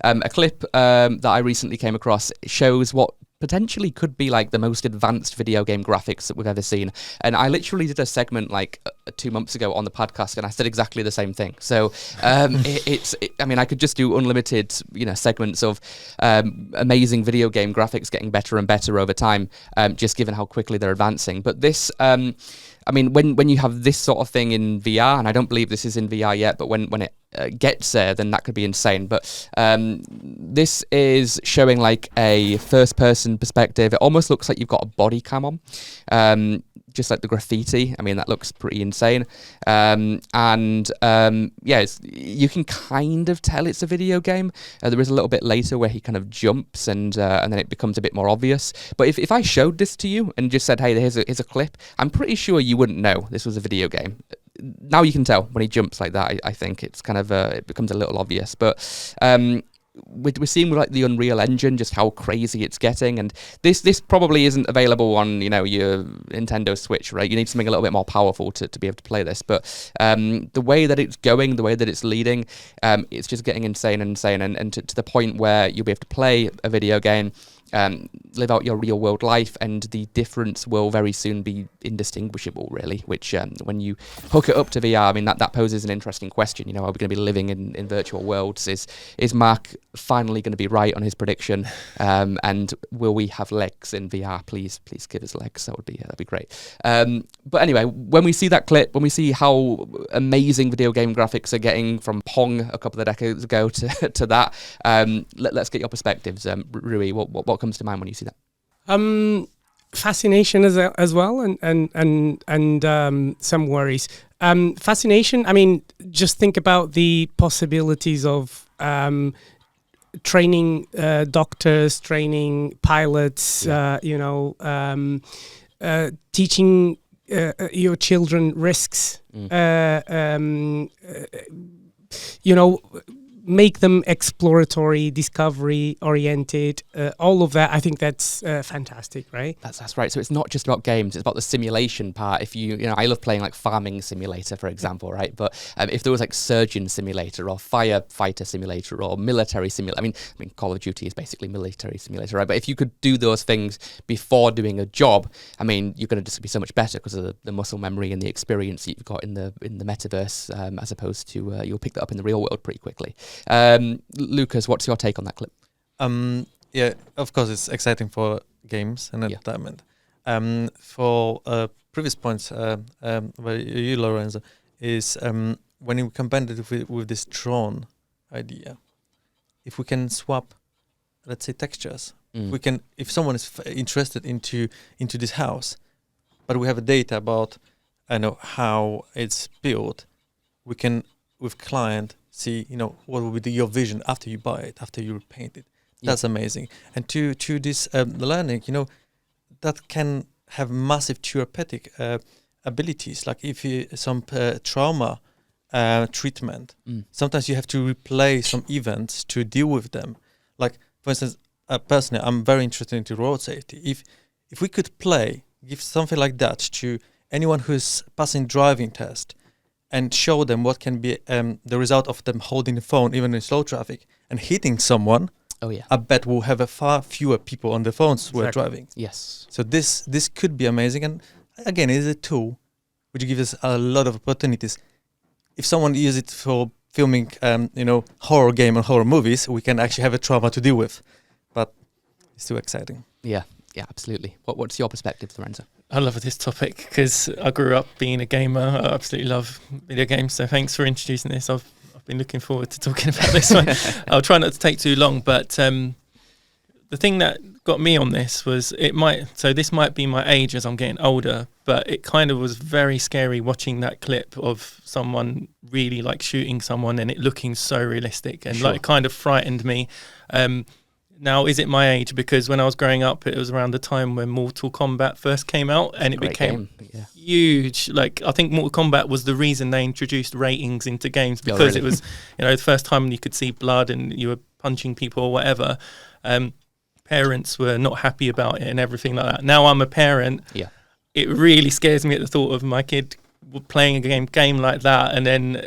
A clip that I recently came across shows what potentially could be like the most advanced video game graphics that we've ever seen. And I literally did a segment like 2 months ago on the podcast, and I said exactly the same thing. So I mean, I could just do unlimited, segments of amazing video game graphics getting better and better over time, just given how quickly they're advancing. But this, I mean, when you have this sort of thing in VR, and I don't believe this is in VR yet, but when it gets there, then that could be insane. But this is showing like a first-person perspective. It almost looks like you've got a body cam on, just like the graffiti. I mean, that looks pretty insane. You can kind of tell it's a video game. There is a little bit later where he kind of jumps, and then it becomes a bit more obvious. But if I showed this to you and just said, hey, here's a clip, I'm pretty sure you wouldn't know this was a video game. Now you can tell when he jumps like that. I think it's kind of it becomes a little obvious, but we're seeing with like the Unreal Engine just how crazy it's getting, and this probably isn't available on your Nintendo Switch, right? You need something a little bit more powerful to be able to play this. But the way that it's going, the way that it's leading, it's just getting insane and to the point where you'll be able to play a video game, live out your real world life, and the difference will very soon be indistinguishable, really, which when you hook it up to VR, I mean, that poses an interesting question. Are we going to be living in virtual worlds? Is Mark finally going to be right on his prediction? And will we have legs in VR? Please give us legs. That'd be great. But anyway, when we see that clip, when we see how amazing video game graphics are getting from Pong a couple of decades ago to that, let's get your perspectives. Rui, what comes to mind when you see that? Fascination as well, and some worries. Fascination. I mean, just think about the possibilities of training doctors, training pilots. Teaching your children risks. Make them exploratory, discovery-oriented, all of that. I think that's fantastic, right? That's right. So it's not just about games; it's about the simulation part. If I love playing like Farming Simulator, for example, right? But if there was like Surgeon Simulator or Firefighter Simulator or Military Simulator, I mean, Call of Duty is basically Military Simulator, right? But if you could do those things before doing a job, I mean, you're going to just be so much better because of the muscle memory and the experience that you've got in the metaverse, as opposed to you'll pick that up in the real world pretty quickly. Lucas, what's your take on that clip? Yeah, of course it's exciting for games and entertainment. For previous points where you, Lorenzo, is when you combine it with this drone idea, if we can swap, let's say, textures, if someone is interested into this house, but we have data about how it's built, we can with client see what will be your vision after you buy it, after you paint it. That's amazing. And to this learning, that can have massive therapeutic abilities. Like if some trauma treatment, sometimes you have to replay some events to deal with them. Like for instance, personally, I'm very interested into road safety. If we could give something like that to anyone who's passing driving test, and show them what can be the result of them holding the phone even in slow traffic and hitting someone. Oh yeah, I bet we'll have a far fewer people on the phones who are driving. Yes. So this could be amazing, and again, it is a tool which gives us a lot of opportunities. If someone uses it for filming, horror game and horror movies, we can actually have a trauma to deal with. But it's too exciting. Yeah, absolutely. What's your perspective, Lorenzo? I love this topic because I grew up being a gamer. I absolutely love video games. So thanks for introducing this. I've been looking forward to talking about this one. I'll try not to take too long, but the thing that got me on this was this might be my age as I'm getting older, but it kind of was very scary watching that clip of someone really like shooting someone and it looking so realistic, and like kind of frightened me. Now, is it my age? Because when I was growing up, it was around the time when Mortal Kombat first came out, and it became huge. Like, I think Mortal Kombat was the reason they introduced ratings into games, because it was, the first time you could see blood and you were punching people or whatever. Parents were not happy about it and everything like that. Now I'm a parent. Yeah, it really scares me at the thought of my kid playing a game like that. And then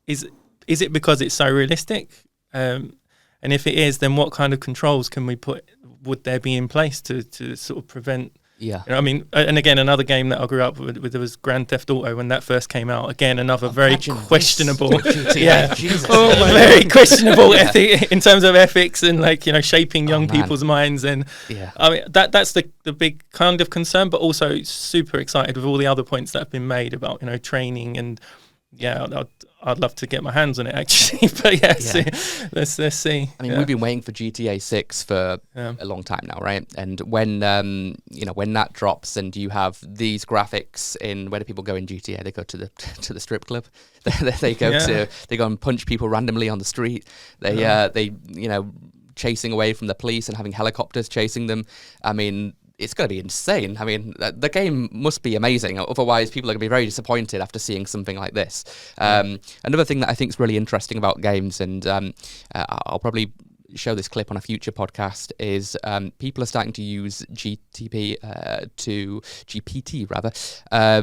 is it because it's so realistic? And if it is, then what kind of controls would there be in place to sort of prevent? Yeah. You know, I mean, and again, another game that I grew up with there was Grand Theft Auto when that first came out. Again, another very questionable, very questionable ethic in terms of ethics and like, you know, shaping young people's minds. And I mean, that's the big kind of concern, but also super excited with all the other points that have been made about, you know, training and I'd love to get my hands on it actually, but let's see. I mean, we've been waiting for GTA 6 for a long time now, right? And when when that drops and you have these graphics in, where do people go in GTA? They go to the strip club. they go and punch people randomly on the street. They chasing away from the police and having helicopters chasing them. I mean, it's going to be insane. I mean, the game must be amazing. Otherwise, people are going to be very disappointed after seeing something like this. Another thing that I think is really interesting about games, and I'll probably show this clip on a future podcast, is people are starting to use GPT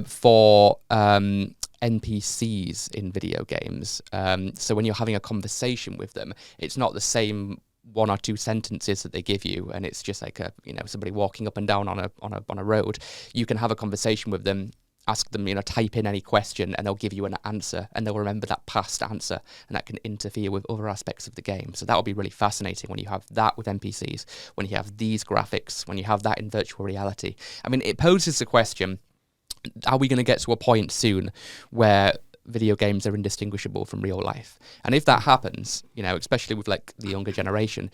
for NPCs in video games. So when you're having a conversation with them, it's not the same one or two sentences that they give you, and it's just like somebody walking up and down on a road. You can have a conversation with them, ask them, type in any question, and they'll give you an answer, and they'll remember that past answer, and that can interfere with other aspects of the game. So that will be really fascinating when you have that with NPCs, when you have these graphics, when you have that in virtual reality. I mean, it poses the question: are we going to get to a point soon where video games are indistinguishable from real life? And if that happens, especially with like the younger generation,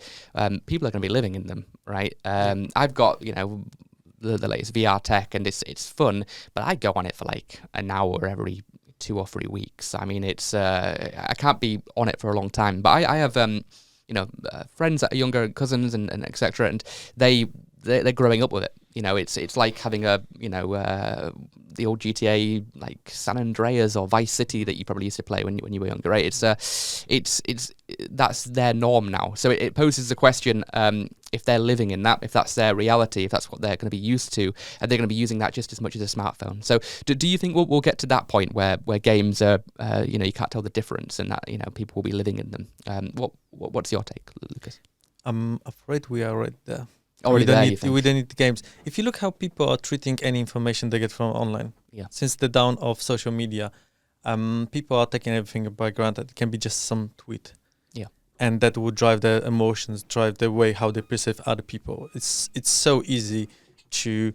people are going to be living in them, right? I've got the latest VR tech, and it's fun, but I go on it for like an hour every 2 or 3 weeks. I mean, it's I can't be on it for a long time, but I have friends that are younger, cousins and etc., and they're growing up with it. It's like having the old GTA, like San Andreas or Vice City that you probably used to play when you were younger, right? It's that's their norm now. So it poses the question: if they're living in that, if that's their reality, if that's what they're going to be used to, and they're going to be using that just as much as a smartphone. So do you think we'll get to that point where games are, you can't tell the difference, and that people will be living in them? What's your take, Lucas? I'm afraid we are right there. We don't need the games. If you look how people are treating any information they get from online, since the dawn of social media, people are taking everything by granted. It can be just some tweet, and that would drive their emotions, drive the way how they perceive other people. It's so easy to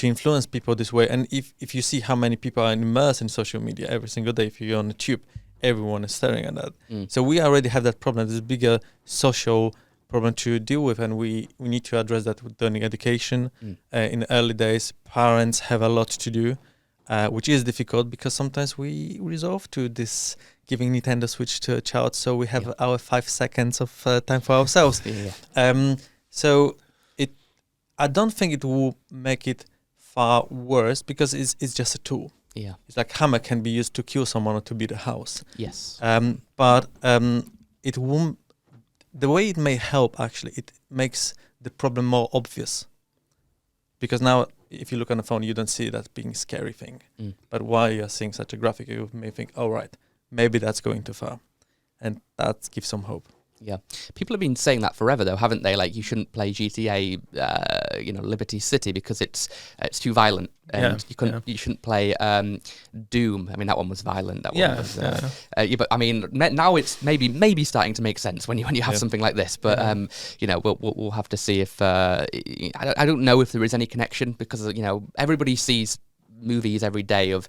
influence people this way. And if you see how many people are immersed in social media every single day, if you're on the tube, everyone is staring at that. So we already have that problem. There's a bigger social problem to deal with, and we need to address that with learning education. In the early days, parents have a lot to do, which is difficult because sometimes we resort to this giving Nintendo Switch to a child, so we have our 5 seconds of time for ourselves. So I don't think it will make it far worse, because it's just a tool. It's like hammer can be used to kill someone or to build a house. But it won't. The way it may help, actually, it makes the problem more obvious. Because now, if you look on the phone, you don't see that being a scary thing. But while you're seeing such a graphic, you may think, oh, right, maybe that's going too far. And that gives some hope. Yeah. People have been saying that forever, though, haven't they? Like, you shouldn't play GTA, Liberty City because it's too violent. And you shouldn't play Doom. I mean, that one was violent. That one was, but I mean, now it's maybe starting to make sense when you have something like this. But we'll have to see if I don't know if there is any connection, because everybody sees movies every day of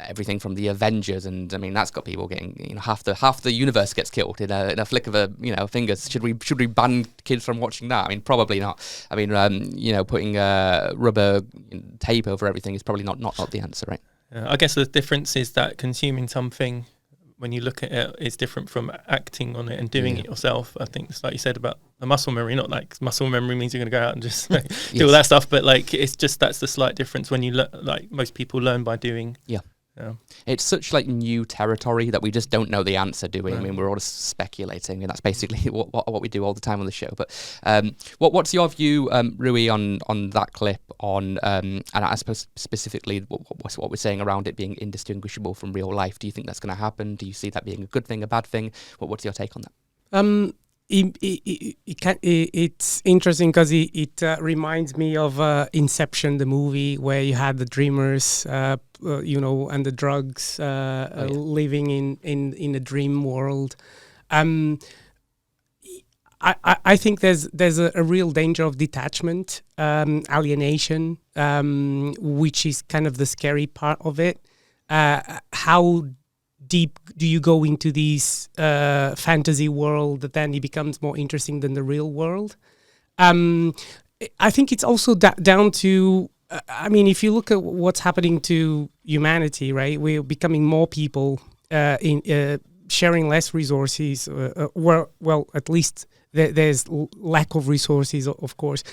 everything from the Avengers, and I mean that's got people getting half the universe gets killed in a flick of a fingers. Should we ban kids from watching that? I mean, probably not. I mean, putting rubber tape over everything is probably not the answer, right? I guess the difference is that consuming something, when you look at it, is different from acting on it and doing it yourself. I think it's like you said about the muscle memory, not like muscle memory means you're going to go out and just do all that stuff, but like it's just that's the slight difference when you like most people learn by doing. It's such like new territory that we just don't know the answer, do we? Right. I mean, we're all just speculating, and that's basically what we do all the time on the show. But what's your view, Rui, on that clip? And I suppose specifically what we're saying around it being indistinguishable from real life. Do you think that's going to happen? Do you see that being a good thing, a bad thing? What's your take on that? it's interesting because it reminds me of Inception, the movie, where you had the dreamers, and the drugs living in a dream world. I think there's a real danger of detachment, alienation, which is kind of the scary part of it. How deep do you go into these fantasy world that then it becomes more interesting than the real world? I think it's also down to, if you look at what's happening to humanity, right? We're becoming more people in sharing less resources, at least there's lack of resources, of course.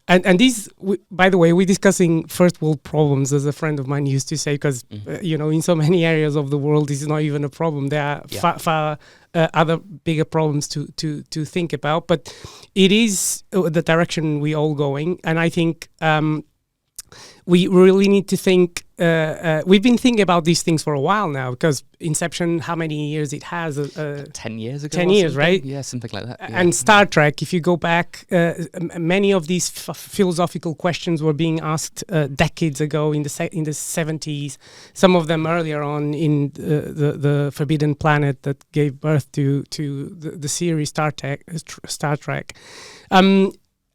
And these, by the way, we're discussing first world problems, as a friend of mine used to say, because, in so many areas of the world, this is not even a problem. There are far other bigger problems to think about. But it is the direction we're all going. And I think we really need to think. We've been thinking about these things for a while now, because Inception, how many years it has? 10 years ago. 10 years, right? Yeah, something like that. Yeah. And Star Trek, if you go back, many of these philosophical questions were being asked decades ago in the 70s. Some of them earlier on in the Forbidden Planet that gave birth to the series Star Trek.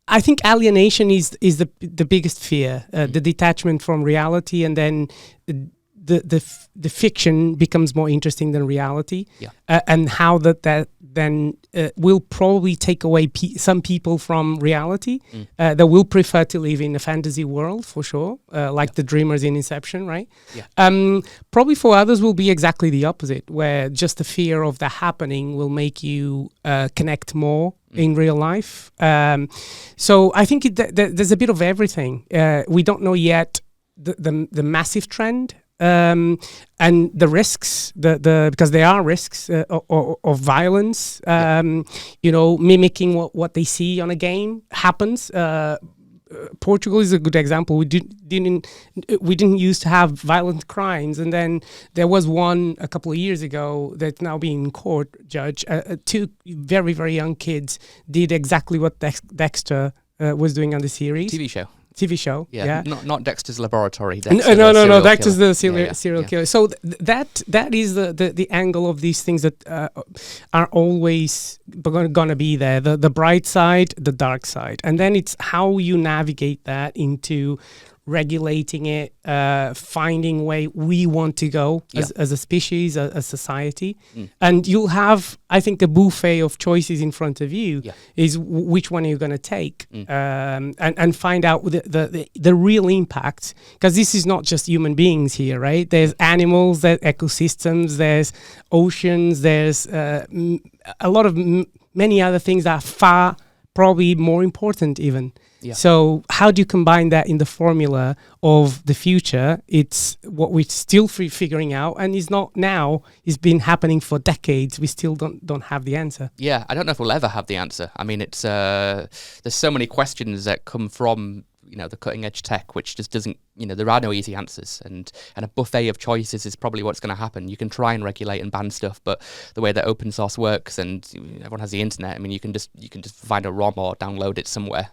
I think alienation is the biggest fear, the detachment from reality, and then the fiction becomes more interesting than reality, and how that then will probably take away some people from reality that will prefer to live in a fantasy world, for sure, like the dreamers in Inception, right? Probably for others will be exactly the opposite, where just the fear of the happening will make you connect more in real life. So I think there's a bit of everything. We don't know yet the massive trend. And the risks, because there are risks of violence, mimicking what they see on a game happens. Portugal is a good example. We didn't used to have violent crimes, and then there was one a couple of years ago that's now being in court. Judge, two very, very young kids did exactly what Dexter was doing on the series TV show. Yeah. Not Dexter's Laboratory. No. Dexter's the serial killer. So that is the angle of these things that are always going to be there. The bright side, the dark side. And then it's how you navigate that into regulating it, finding way we want to go as a species, as society. And you'll have, I think, a buffet of choices in front of you is which one are you going to take, and find out the real impact, because this is not just human beings here, right? There's animals, there's ecosystems, there's oceans, there's a lot of many other things that are far probably more important even. So how do you combine that in the formula of the future? It's what we're still figuring out, and it's not now. It's been happening for decades. We still don't have the answer. Yeah, I don't know if we'll ever have the answer. I mean, it's there's so many questions that come from the cutting edge tech, which just doesn't, there are no easy answers, and a buffet of choices is probably what's going to happen. You can try and regulate and ban stuff, but the way that open source works, and everyone has the internet, I mean, you can just find a ROM or download it somewhere.